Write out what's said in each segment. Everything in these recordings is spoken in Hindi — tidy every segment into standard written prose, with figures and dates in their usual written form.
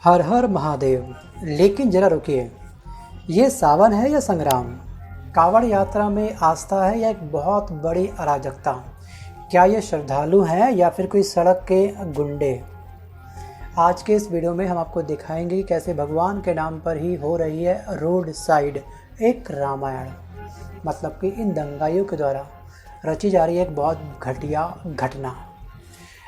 हर हर महादेव। लेकिन जरा रुकिए, ये सावन है या संग्राम? कांवड़ यात्रा में आस्था है या एक बहुत बड़ी अराजकता? क्या ये श्रद्धालु हैं या फिर कोई सड़क के गुंडे? आज के इस वीडियो में हम आपको दिखाएंगे कि कैसे भगवान के नाम पर ही हो रही है रोड साइड एक रामायण। मतलब कि इन दंगाइयों के द्वारा रची जा रही है एक बहुत घटिया घटना।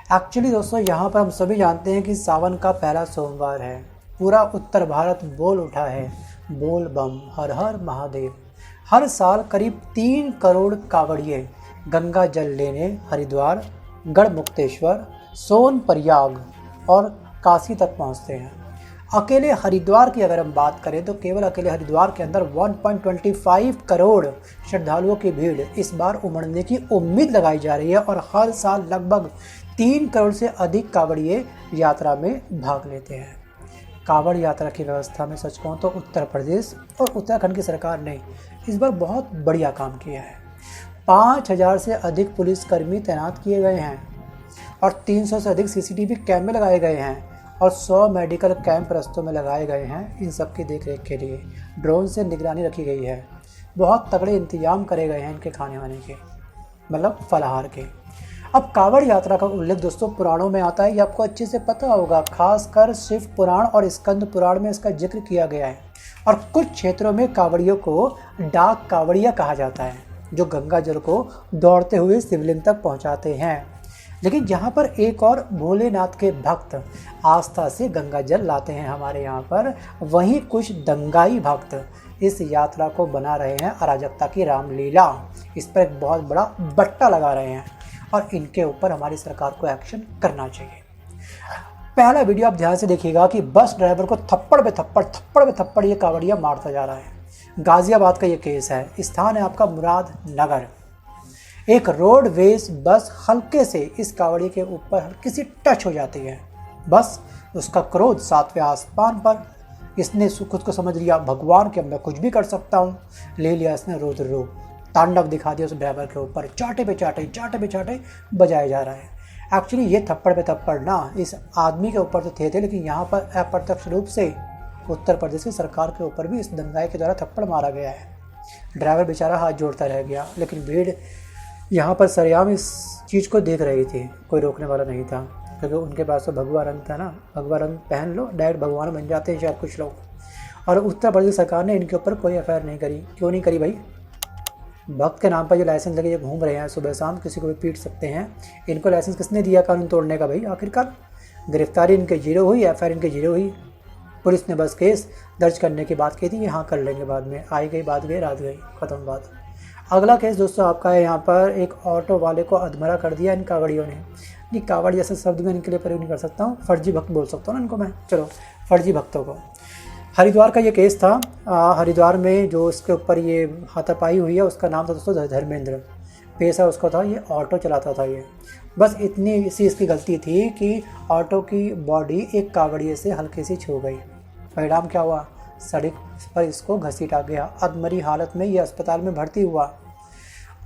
एक्चुअली दोस्तों, यहाँ पर हम सभी जानते हैं कि सावन का पहला सोमवार है। पूरा उत्तर भारत बोल उठा है, बोल बम हर हर महादेव। हर साल करीब 3 करोड़ कांवड़िए गंगा जल लेने हरिद्वार, गढ़मुक्तेश्वर, सोनप्रयाग और काशी तक पहुँचते हैं। अकेले हरिद्वार की अगर हम बात करें तो केवल अकेले हरिद्वार के अंदर 1.25 करोड़ श्रद्धालुओं की भीड़ इस बार उमड़ने की उम्मीद लगाई जा रही है और हर साल लगभग 3 करोड़ से अधिक कांवड़िए यात्रा में भाग लेते हैं। कांवड़ यात्रा की व्यवस्था में सच कहूँ तो उत्तर प्रदेश और उत्तराखंड की सरकार ने इस बार बहुत बढ़िया काम किया है। 5000 से अधिक पुलिसकर्मी तैनात किए गए हैं और 300 से अधिक सीसीटीवी कैमरे लगाए गए हैं और 100 मेडिकल कैंप रस्तों में लगाए गए हैं। इन सब की देखरेख के लिए ड्रोन से निगरानी रखी गई है। बहुत तगड़े इंतजाम करे गए हैं इनके खाने वाने के, मतलब फलाहार के। अब कांवड़ यात्रा का उल्लेख दोस्तों पुराणों में आता है, ये आपको अच्छे से पता होगा। खासकर शिव पुराण और स्कंद पुराण में इसका जिक्र किया गया है। और कुछ क्षेत्रों में कांवड़ियों को डाक कांवड़िया कहा जाता है, जो गंगा जल को दौड़ते हुए शिवलिंग तक पहुंचाते हैं। लेकिन जहाँ पर एक और भोलेनाथ के भक्त आस्था से गंगा जल लाते हैं हमारे यहाँ पर, वहीं कुछ दंगाई भक्त इस यात्रा को बना रहे हैं अराजकता की रामलीला। इस पर एक बहुत बड़ा बट्टा लगा रहे हैं और इनके ऊपर हमारी सरकार को एक्शन करना चाहिए। पहला वीडियो आप ध्यान से देखिएगा कि बस ड्राइवर को थप्पड़ पे थप्पड़ ये कांवड़िया मारता जा रहा है। गाजियाबाद का ये केस है। स्थान है आपका मुरादनगर। एक रोडवेज बस हल्के से इस कांवड़ी के ऊपर हल्की सी टच हो जाती है। बस उसका क्रोध 7वें आसमान पर। इसने खुद को समझ लिया भगवान के, मैं कुछ भी कर सकता हूँ। ले लिया इसने रुद्र रूप, तांडव दिखा दिया उस ड्राइवर के ऊपर। चाटे पे चाटे बजाया जा रहा है। एक्चुअली ये थप्पड़ पे थप्पड़ ना इस आदमी के ऊपर तो थे, लेकिन यहाँ पर अप्रत्यक्ष रूप से उत्तर प्रदेश की सरकार के ऊपर भी इस दंगाई के द्वारा थप्पड़ मारा गया है। ड्राइवर बेचारा हाथ जोड़ता रह गया, लेकिन भीड़ यहाँ पर सरेआम इस चीज़ को देख रही थी। कोई रोकने वाला नहीं था, क्योंकि उनके पास तो भगवा रंग था ना। भगवा रंग पहन लो, डायरेक्ट भगवान बन जाते हैं शायद कुछ लोग। और उत्तर प्रदेश सरकार ने इनके ऊपर कोई एफआईआर नहीं करी। क्यों नहीं करी भाई? भक्त के नाम पर जो लाइसेंस लगे ये घूम रहे हैं, सुबह शाम किसी को भी पीट सकते हैं। इनको लाइसेंस किसने दिया कानून तोड़ने का भाई? आखिरकार गिरफ्तारी इनके जीरो हुई, एफआईआर इनके जीरो हुई। पुलिस ने बस केस दर्ज करने की बात की थी, यहाँ कर लेंगे बाद में। आई गई बात गई, रात गई, ख़त्म बात। अगला केस दोस्तों आपका है। यहाँ पर एक ऑटो वाले को अधमरा कर दिया इन कांवड़ियों ने। ये कांवड़ जैसे शब्द में इनके लिए प्रयोग नहीं कर सकता हूँ, फर्जी भक्त बोल सकता हूँ ना इनको मैं। चलो, फर्जी भक्तों को। हरिद्वार का ये केस था। हरिद्वार में जो उसके ऊपर ये हाथापाई हुई है, उसका नाम था दोस्तों धर्मेंद्र। पेशा उसका था, ये ऑटो चलाता था ये। बस इतनी सी इसकी गलती थी कि ऑटो की बॉडी एक कांवड़िए से हल्की सी छू गई। परिणाम क्या हुआ? सड़क पर इसको घसीटा गया। अधमरी हालत में ये अस्पताल में भर्ती हुआ।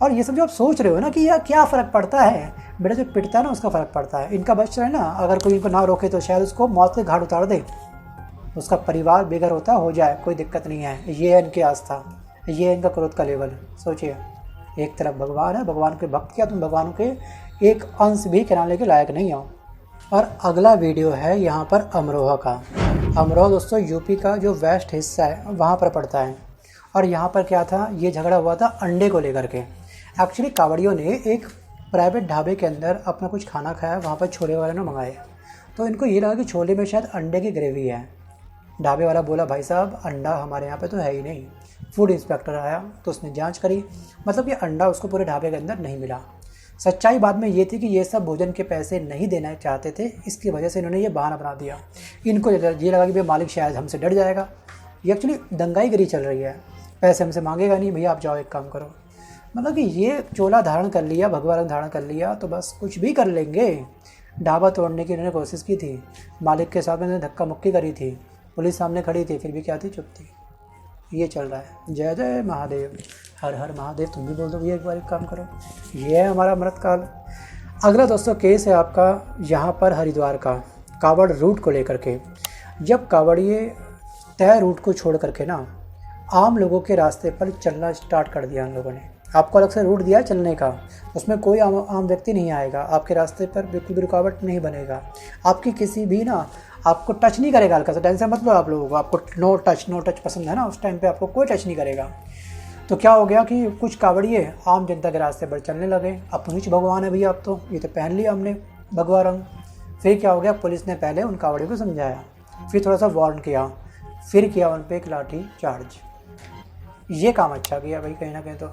और ये सब जो आप सोच रहे हो ना कि यार क्या फ़र्क पड़ता है, बेटा जो पिटता है ना उसका फ़र्क पड़ता है। इनका बच्चा है ना, अगर कोई इनको ना रोके तो शायद उसको मौत के घाट उतार दे, उसका परिवार बेघर होता हो जाए, कोई दिक्कत नहीं है। ये है इनकी आस्था, ये है इनका क्रोध का लेवल। सोचिए, एक तरफ भगवान है, भगवान के भक्त किया, तुम भगवान के एक अंश भी कराने के लायक नहीं हो। और अगला वीडियो है यहाँ पर अमरोहा का। अमरोहा दोस्तों यूपी का जो वेस्ट हिस्सा है वहाँ पर पड़ता है। और यहाँ पर क्या था, ये झगड़ा हुआ था अंडे को लेकर के। एक्चुअली कांवड़ियों ने एक प्राइवेट ढाबे के अंदर अपना कुछ खाना खाया, वहाँ पर छोले वाले ने मंगाए। तो इनको ये लगा कि छोले में शायद अंडे की ग्रेवी है। ढाबे वाला बोला भाई साहब अंडा हमारे यहाँ पे तो है ही नहीं। फूड इंस्पेक्टर आया तो उसने जांच करी, मतलब ये अंडा उसको पूरे ढाबे के अंदर नहीं मिला। सच्चाई बाद में ये थी कि ये सब भोजन के पैसे नहीं देना चाहते थे, इसकी वजह से इन्होंने ये बहाना बना दिया। इनको ये लगा कि भाई मालिक शायद हमसे डर जाएगा। ये एक्चुअली दंगाईगिरी चल रही है, पैसे हमसे मांगेगा नहीं, भैया आप जाओ एक काम करो। मतलब कि ये चोला धारण कर लिया, भगवा रंग धारण कर लिया तो बस कुछ भी कर लेंगे। ढाबा तोड़ने की इन्होंने कोशिश की थी, मालिक के साथ में धक्का मुक्की करी थी, पुलिस सामने खड़ी थी, फिर भी क्या थी, चुप थी। ये चल रहा है। जय जय महादेव, हर हर महादेव। तुम भी बोल दो भैया एक बार एक काम करो। ये है हमारा अमृतकाल। अगला दोस्तों केस है आपका यहाँ पर हरिद्वार का, कांवड़ रूट को लेकर के। जब कावड़िए तय रूट को छोड़ करके ना आम लोगों के रास्ते पर चलना स्टार्ट कर दिया उन लोगों ने। आपको अलग से रूट दिया है चलने का, उसमें कोई आम व्यक्ति नहीं आएगा, आपके रास्ते पर बिल्कुल भी रुकावट नहीं बनेगा, आपकी किसी भी ना आपको टच नहीं करेगा। हल्का सा टेंशन मत लो आप लोगों को, आपको नो टच पसंद है ना, उस टाइम पे आपको कोई टच नहीं करेगा। तो क्या हो गया कि कुछ कावड़िए आम जनता के रास्ते पर चलने लगे। अब पुलिस भगवान है भैया, अब तो ये तो पहन लिया हमने भगवा रंग। फिर क्या हो गया, पुलिस ने पहले उन कावड़ियों को समझाया, फिर थोड़ा सा वार्न किया, फिर किया उन पर एक लाठी चार्ज। ये काम अच्छा किया भाई कहीं ना कहीं। तो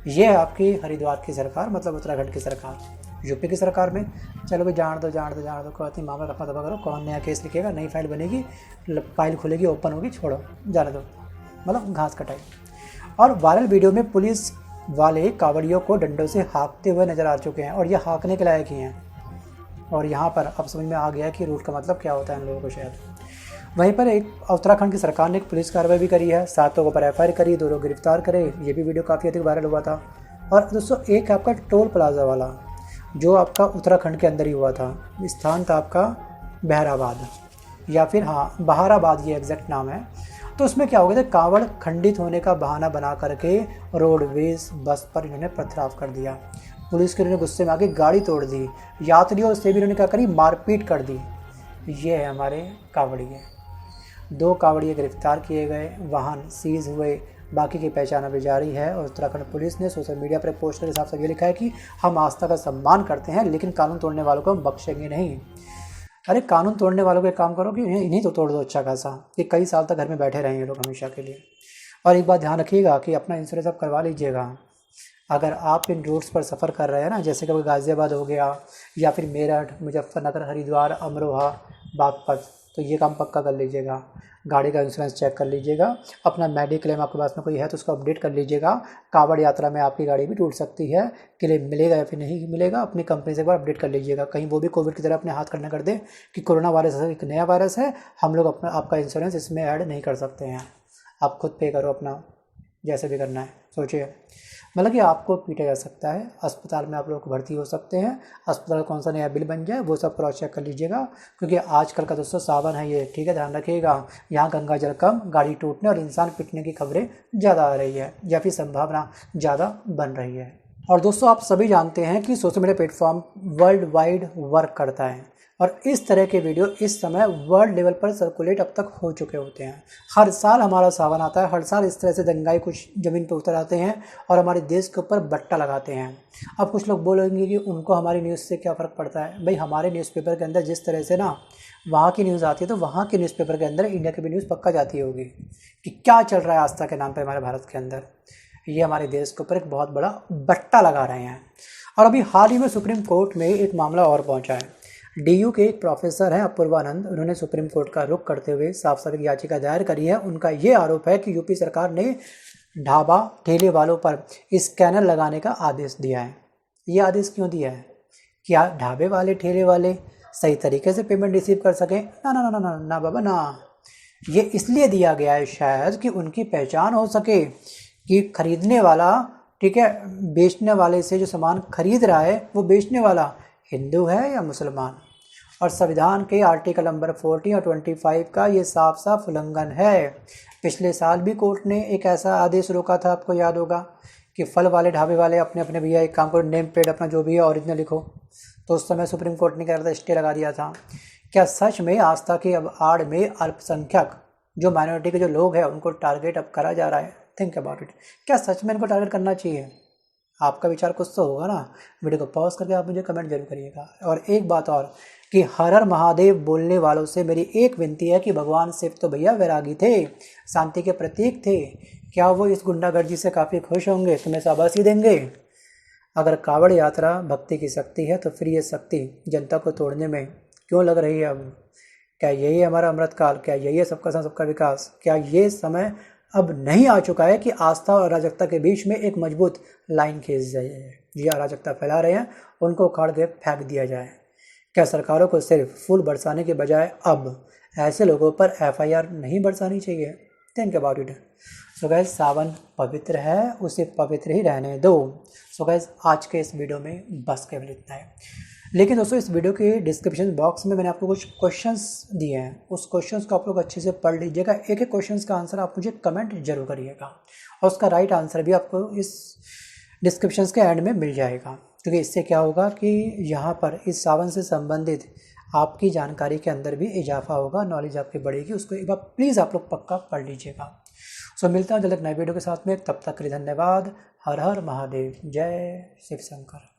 ये है आपकी हरिद्वार की सरकार, मतलब उत्तराखंड की सरकार। यूपी की सरकार में चलो भाई जान दो कहती मामला रफा दफा करो, कौन नया केस लिखेगा, नई फाइल बनेगी, फाइल खुलेगी, ओपन होगी, छोड़ो जाने दो, मतलब घास कटाई। और वायरल वीडियो में पुलिस वाले कावड़ियों को डंडों से हाँकते हुए नजर आ चुके हैं, और ये हाँकने के लायक ही हैं। और यहाँ पर अब समझ में आ गया कि रूट का मतलब क्या होता है इन लोगों को शायद। वहीं पर एक उत्तराखंड की सरकार ने एक पुलिस कार्रवाई भी करी है, 7 लोगों पर FIR करी, 2 लोग गिरफ्तार करे। ये भी वीडियो काफ़ी अधिक वायरल हुआ था। और दोस्तों एक आपका टोल प्लाजा वाला जो आपका उत्तराखंड के अंदर ही हुआ था, स्थान था आपका बहराबाद, या फिर हाँ बहाराबाद ये एग्जैक्ट नाम है। तो उसमें क्या हो गया था, कांवड़ खंडित होने का बहाना बना करके रोडवेज बस पर इन्होंने पथराव कर दिया। पुलिस के इन्होंने गुस्से में आके गाड़ी तोड़ दी, यात्रियों से भी इन्होंने क्या करी, मारपीट कर दी। ये है हमारे कावड़िए। 2 कावड़िए गिरफ्तार किए गए, वाहन सीज हुए, बाकी की पहचान अभी जारी है। और उत्तराखंड पुलिस ने सोशल मीडिया पर पोस्ट के साफ साफ ये लिखा है कि हम आस्था का सम्मान करते हैं, लेकिन कानून तोड़ने वालों को हम बख्शेंगे नहीं। अरे कानून तोड़ने वालों को एक काम करो कि इन्हीं तो तोड़ दो अच्छा खासा, कि कई साल तक घर में बैठे रहेंगे लोग हमेशा के लिए। और एक बात ध्यान रखिएगा कि अपना इंश्योरेंस आप करवा लीजिएगा। अगर आप इन रूट्स पर सफ़र कर रहे हैं ना, जैसे कि गाज़ियाबाद हो गया, या फिर मेरठ, मुजफ्फरनगर, हरिद्वार, अमरोहा, बागपत, तो ये काम पक्का कर लीजिएगा। गाड़ी का इंश्योरेंस चेक कर लीजिएगा, अपना मेडिक्लेम आपके पास में कोई है तो उसको अपडेट कर लीजिएगा। कांवड़ यात्रा में आपकी गाड़ी भी टूट सकती है, क्लेम मिलेगा या फिर नहीं मिलेगा, अपनी कंपनी से एक बार अपडेट कर लीजिएगा। कहीं वो भी कोविड की तरह अपने हाथ खड़ा कर दे कि कोरोना वायरस एक नया वायरस है, हम लोग अपना आपका इंश्योरेंस इसमें ऐड नहीं कर सकते हैं, आप खुद पे करो अपना, जैसे भी करना है सोचिए। मतलब कि आपको पीटा जा सकता है, अस्पताल में आप लोग भर्ती हो सकते हैं, अस्पताल कौन सा नया बिल बन जाए वो सब क्रॉस चेक कर लीजिएगा। क्योंकि आजकल का दोस्तों सावन है ये, ठीक है, ध्यान रखिएगा। यहाँ गंगा जल कम, गाड़ी टूटने और इंसान पिटने की खबरें ज़्यादा आ रही है, या फिर संभावना ज़्यादा बन रही है। और दोस्तों आप सभी जानते हैं कि social media platform world wide work करता है, और इस तरह के वीडियो इस समय वर्ल्ड लेवल पर सर्कुलेट अब तक हो चुके होते हैं। हर साल हमारा सावन आता है, हर साल इस तरह से दंगाई कुछ ज़मीन पर उतर आते हैं और हमारे देश के ऊपर बट्टा लगाते हैं। अब कुछ लोग बोलेंगे कि उनको हमारी न्यूज़ से क्या फ़र्क पड़ता है। भाई हमारे न्यूज़पेपर के अंदर जिस तरह से ना वहाँ की न्यूज़ आती है, तो वहाँ के न्यूज़पेपर के अंदर इंडिया की भी न्यूज़ पक्का जाती होगी कि क्या चल रहा है आस्था के नाम पर हमारे भारत के अंदर। ये हमारे देश के ऊपर एक बहुत बड़ा बट्टा लगा रहे हैं। और अभी हाल ही में सुप्रीम कोर्ट में एक मामला और पहुँचा है। DU के एक प्रोफेसर हैं अपूर्वानंद, उन्होंने सुप्रीम कोर्ट का रुख करते हुए साफ साफ याचिका दायर करी है। उनका ये आरोप है कि यूपी सरकार ने ढाबा ठेले वालों पर स्कैनर लगाने का आदेश दिया है। ये आदेश क्यों दिया है? क्या ढाबे वाले ठेले वाले सही तरीके से पेमेंट रिसीव कर सकें? ना ना ना ना ना बाबा ना। ये इसलिए दिया गया है शायद कि उनकी पहचान हो सके कि खरीदने वाला, ठीक है, बेचने वाले से जो सामान खरीद रहा है वो बेचने वाला हिंदू है या मुसलमान। और संविधान के आर्टिकल नंबर 40 और 25 का ये साफ साफ उल्लंघन है। पिछले साल भी कोर्ट ने एक ऐसा आदेश रोका था, आपको याद होगा, कि फल वाले ढाबे वाले अपने अपने भैया एक काम करो, नेम प्लेट अपना जो भी है ओरिजिनल लिखो। तो उस समय सुप्रीम कोर्ट ने क्या था, स्टे लगा दिया था। क्या सच में आस्था के अब आड़ में अल्पसंख्यक जो माइनॉरिटी के जो लोग हैं उनको टारगेट अब करा जा रहा है? Think about it. क्या सच में इनको टारगेट करना चाहिए? आपका विचार कुछ तो होगा ना। वीडियो को पॉज करके आप मुझे कमेंट जरूर करिएगा। और एक बात और कि हर हर महादेव बोलने वालों से मेरी एक विनती है कि भगवान शिव तो भैया वैरागी थे, शांति के प्रतीक थे। क्या वो इस गुंडागर्दी से काफ़ी खुश होंगे, तुम्हें शाबाशी देंगे? अगर कावड़ यात्रा भक्ति की शक्ति है तो फिर ये शक्ति जनता को तोड़ने में क्यों लग रही है अब? क्या यही हमारा अमृतकाल? क्या यही है सबका साथ सबका विकास? क्या ये समय अब नहीं आ चुका है कि आस्था और अराजकता के बीच में एक मजबूत लाइन खींच जाए? ये अराजकता फैला रहे हैं, उनको उखाड़ के फेंक दिया जाए। क्या सरकारों को सिर्फ फूल बरसाने के बजाय अब ऐसे लोगों पर FIR नहीं बरसानी चाहिए? Think about it. So guys, Sawan पवित्र है, उसे पवित्र ही रहने दो। सो गाइस, आज के इस वीडियो में बस केवल इतना है। लेकिन दोस्तों इस वीडियो के डिस्क्रिप्शन बॉक्स में मैंने आपको कुछ क्वेश्चंस दिए हैं, उस क्वेश्चंस को आप लोग अच्छे से पढ़ लीजिएगा। एक एक क्वेश्चंस का आंसर आप मुझे कमेंट जरूर करिएगा और उसका राइट आंसर भी आपको इस डिस्क्रिप्शंस के एंड में मिल जाएगा, क्योंकि इससे क्या होगा कि यहाँ पर इस सावन से संबंधित आपकी जानकारी के अंदर भी इजाफा होगा, नॉलेज आपकी बढ़ेगी। उसको एक बार प्लीज़ आप लोग पक्का पढ़ लीजिएगा। सो मिलता हूँ जल्द एक नए वीडियो के साथ में, तब तक के लिए धन्यवाद। हर हर महादेव, जय शिव शंकर।